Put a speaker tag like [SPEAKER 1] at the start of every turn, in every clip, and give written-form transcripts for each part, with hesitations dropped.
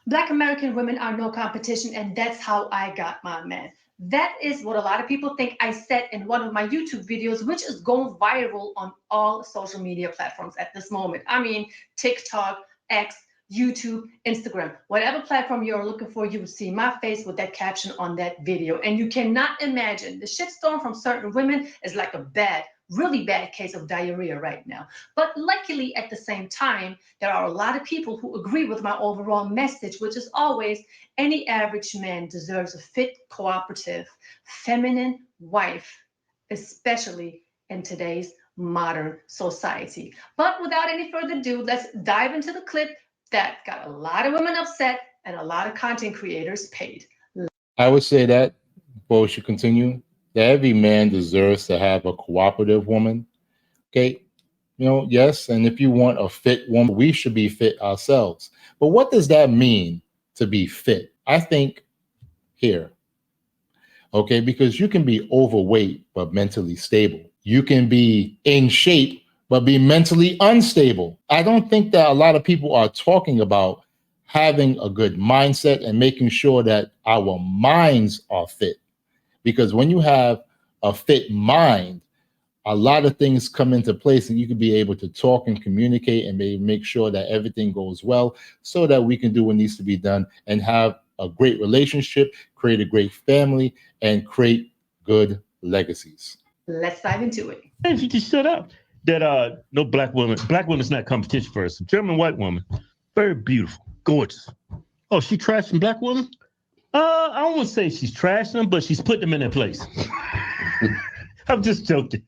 [SPEAKER 1] Black American women are no competition, and that's how I got my man. That is what a lot of people think I said in one of my YouTube videos, which is going viral on all social media platforms at this moment. I mean, TikTok, X, YouTube, Instagram, whatever platform you're looking for, you will see my face with that caption on that video. And you cannot imagine the shitstorm from certain women is like a bad, really bad case of diarrhea right now. But luckily, at the same time, there are a lot of people who agree with my overall message, which is always any average man deserves a fit, cooperative, feminine wife, especially in today's modern society. But without any further ado, let's dive into the clip that got a lot of women upset and a lot of content creators paid.
[SPEAKER 2] I would say that, before we should continue, that every man deserves to have a cooperative woman. Okay. Yes. And if you want a fit woman, we should be fit ourselves. But what does that mean to be fit? I think here. Okay. Because you can be overweight, but mentally stable. You can be in shape, but be mentally unstable. I don't think that a lot of people are talking about having a good mindset and making sure that our minds are fit. Because when you have a fit mind, a lot of things come into place and you can be able to talk and communicate and make sure that everything goes well so that we can do what needs to be done and have a great relationship, create a great family, and create good legacies.
[SPEAKER 1] Let's dive into it.
[SPEAKER 3] If you just shut up. That no black woman's not competition for us. German white woman, very beautiful, gorgeous. Oh, she trashing black woman? I don't want to say she's trashing them, but she's putting them in their place. I'm just joking.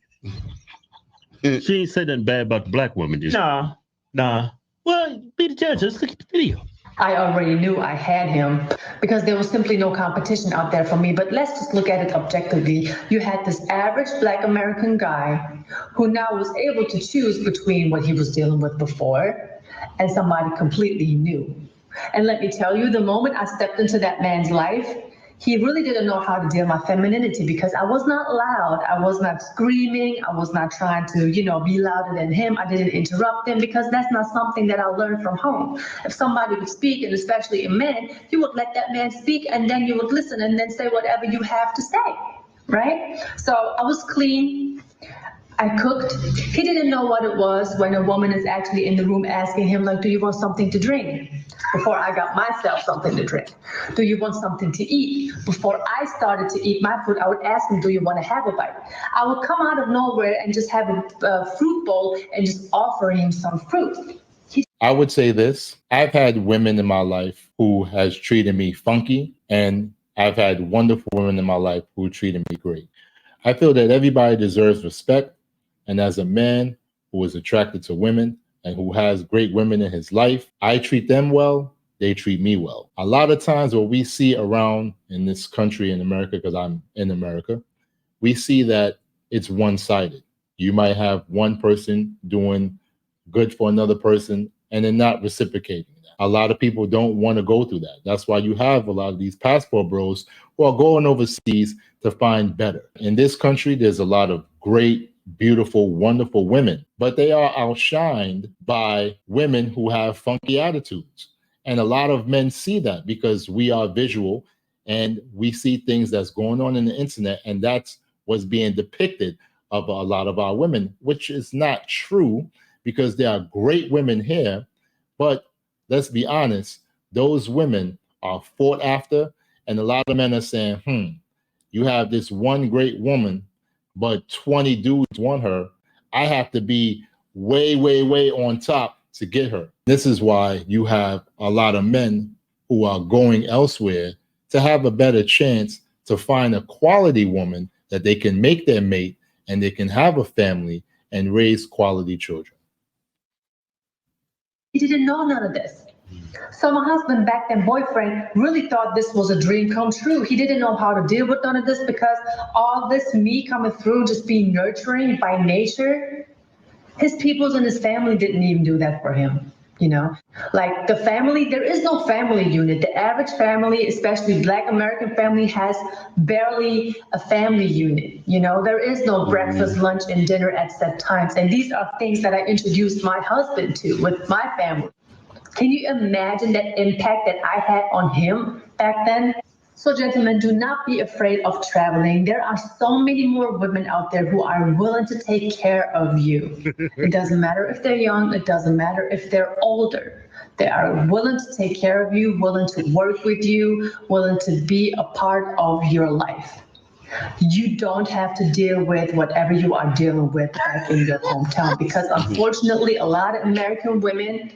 [SPEAKER 3] She ain't said nothing bad about the black woman. Just nah. Well, be the judge. Let's look at the video.
[SPEAKER 4] I already knew I had him because there was simply no competition out there for me. But let's just look at it objectively. You had this average Black American guy who now was able to choose between what he was dealing with before and somebody completely new. And let me tell you, the moment I stepped into that man's life, he really didn't know how to deal with my femininity because I was not loud. I was not screaming. I was not trying to, be louder than him. I didn't interrupt him because that's not something that I learned from home. If somebody would speak, and especially a man, you would let that man speak and then you would listen and then say whatever you have to say, right? So I was clean. I cooked. He didn't know what it was when a woman is actually in the room asking him, like, do you want something to drink? Before I got myself something to drink. Do you want something to eat? Before I started to eat my food, I would ask him, do you want to have a bite? I would come out of nowhere and just have a fruit bowl and just offer him some fruit.
[SPEAKER 2] I would say this. I've had women in my life who has treated me funky, and I've had wonderful women in my life who treated me great. I feel that everybody deserves respect. And as a man who is attracted to women and who has great women in his life, I treat them well, they treat me well. A lot of times what we see around in this country in America, because I'm in America, we see that it's one-sided. You might have one person doing good for another person and then not reciprocating that. A lot of people don't want to go through that. That's why you have a lot of these passport bros who are going overseas to find better. In this country, there's a lot of great, beautiful, wonderful women, but they are outshined by women who have funky attitudes. And a lot of men see that because we are visual and we see things that's going on in the internet, and that's what's being depicted of a lot of our women, which is not true because there are great women here. But let's be honest, those women are fought after, and a lot of men are saying, you have this one great woman, but 20 dudes want her. I have to be way, way, way on top to get her. This is why you have a lot of men who are going elsewhere to have a better chance to find a quality woman that they can make their mate and they can have a family and raise quality children.
[SPEAKER 4] He didn't know none of this. So my husband, back then boyfriend, really thought this was a dream come true. He didn't know how to deal with none of this because all this me coming through, just being nurturing by nature, his peoples and his family didn't even do that for him. Like the family, there is no family unit. The average family, especially Black American family, has barely a family unit. There is no breakfast, lunch, and dinner at set times. And these are things that I introduced my husband to with my family. Can you imagine that impact that I had on him back then? So, gentlemen, do not be afraid of traveling. There are so many more women out there who are willing to take care of you. It doesn't matter if they're young, it doesn't matter if they're older. They are willing to take care of you, willing to work with you, willing to be a part of your life. You don't have to deal with whatever you are dealing with back in your hometown because unfortunately, a lot of American women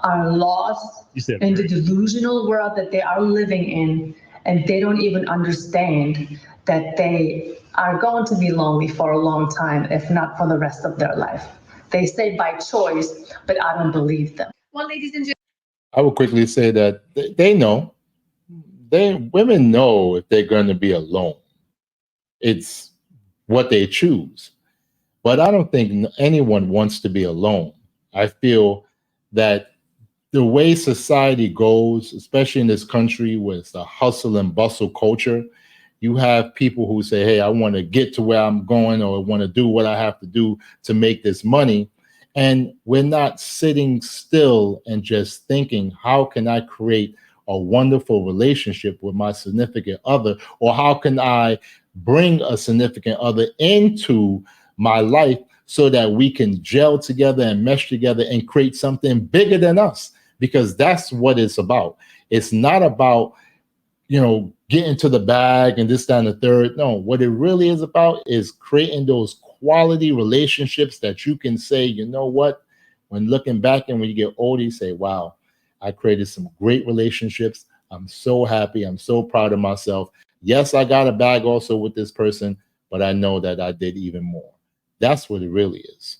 [SPEAKER 4] are lost in the delusional world that they are living in, and they don't even understand that they are going to be lonely for a long time, if not for the rest of their life. They say by choice, but I don't believe them.
[SPEAKER 1] Well, ladies and gentlemen,
[SPEAKER 2] I would quickly say that they know. Women know if they're going to be alone. It's what they choose. But I don't think anyone wants to be alone. I feel that the way society goes, especially in this country with the hustle and bustle culture, you have people who say, hey, I want to get to where I'm going, or I want to do what I have to do to make this money. And we're not sitting still and just thinking, how can I create a wonderful relationship with my significant other? Or how can I bring a significant other into my life so that we can gel together and mesh together and create something bigger than us? Because that's what it's about. It's not about, getting to the bag and this, that, and the third. No, what it really is about is creating those quality relationships that you can say, you know what, when looking back and when you get older, you say, wow, I created some great relationships. I'm so happy. I'm so proud of myself. Yes, I got a bag also with this person, but I know that I did even more. That's what it really is.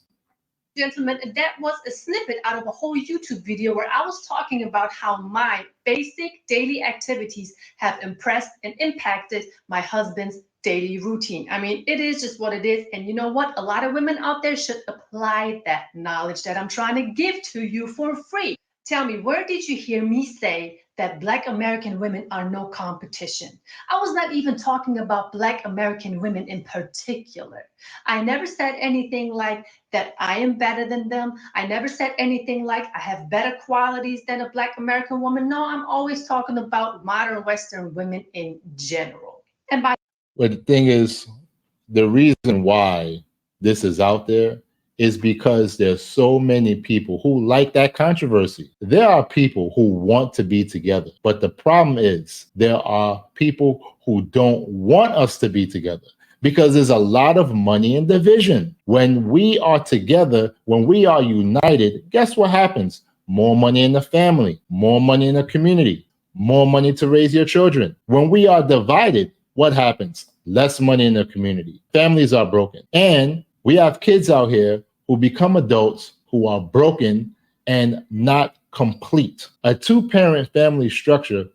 [SPEAKER 1] gentlemen, that was a snippet out of a whole YouTube video where I was talking about how my basic daily activities have impressed and impacted my husband's daily routine. I mean, it is just what it is. And you know what? A lot of women out there should apply that knowledge that I'm trying to give to you for free. Tell me, where did you hear me say that Black American women are no competition? I was not even talking about Black American women in particular. I never said anything like that I am better than them. I never said anything like I have better qualities than a Black American woman. No, I'm always talking about modern Western women in general. And by
[SPEAKER 2] But the thing is, the reason why this is out there is because there's so many people who like that controversy. There are people who want to be together, but the problem is there are people who don't want us to be together because there's a lot of money in division. When we are together, when we are united, guess what happens? More money in the family, more money in the community, more money to raise your children. When we are divided, what happens? Less money in the community. Families are broken. And we have kids out here who become adults who are broken and not complete. A two-parent family structure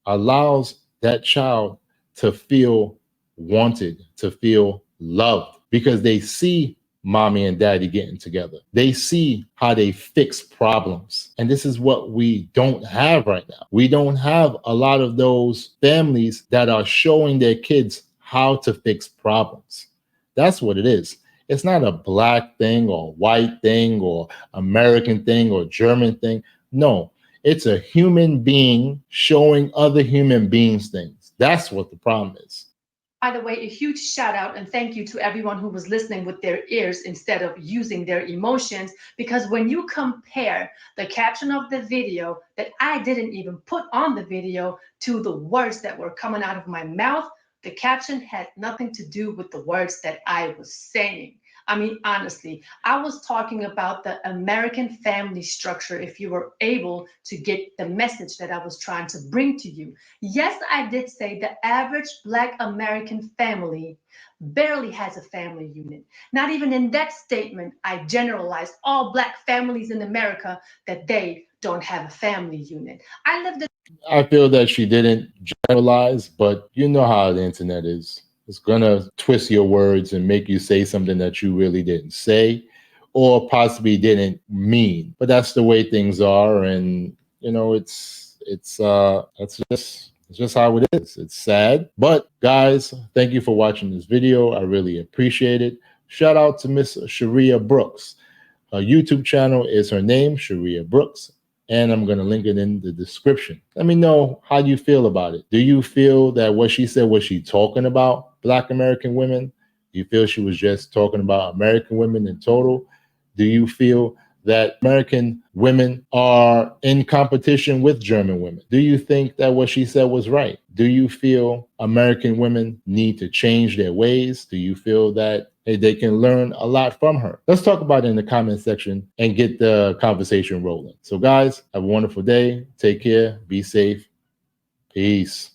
[SPEAKER 2] allows that child to feel wanted, to feel loved, because they see mommy and daddy getting together. They see how they fix problems. And this is what we don't have right now. We don't have a lot of those families that are showing their kids how to fix problems. That's what it is. It's not a Black thing or white thing or American thing or German thing. No, it's a human being showing other human beings things. That's what the problem is.
[SPEAKER 1] By the way, a huge shout out and thank you to everyone who was listening with their ears instead of using their emotions. Because when you compare the caption of the video that I didn't even put on the video to the words that were coming out of my mouth, the caption had nothing to do with the words that I was saying. I mean, honestly, I was talking about the American family structure, if you were able to get the message that I was trying to bring to you. Yes, I did say the average Black American family barely has a family unit. Not even in that statement, I generalized all Black families in America that they don't have a family unit.
[SPEAKER 2] I feel that she didn't generalize, but you know how the internet is. It's going to twist your words and make you say something that you really didn't say or possibly didn't mean. But that's the way things are. And, it's just how it is. It's sad. But guys, thank you for watching this video. I really appreciate it. Shout out to Miss Suereyya Brooks. Her YouTube channel is her name, Suereyya Brooks. and I'm going to link it in the description. Let me know how you feel about it. Do you feel that what she said, was she talking about Black American women? Do you feel she was just talking about American women in total? Do you feel that American women are in competition with German women? Do you think that what she said was right? Do you feel American women need to change their ways? Do you feel that they can learn a lot from her? Let's talk about it in the comment section and get the conversation rolling. So guys, have a wonderful day. Take care. Be safe. Peace.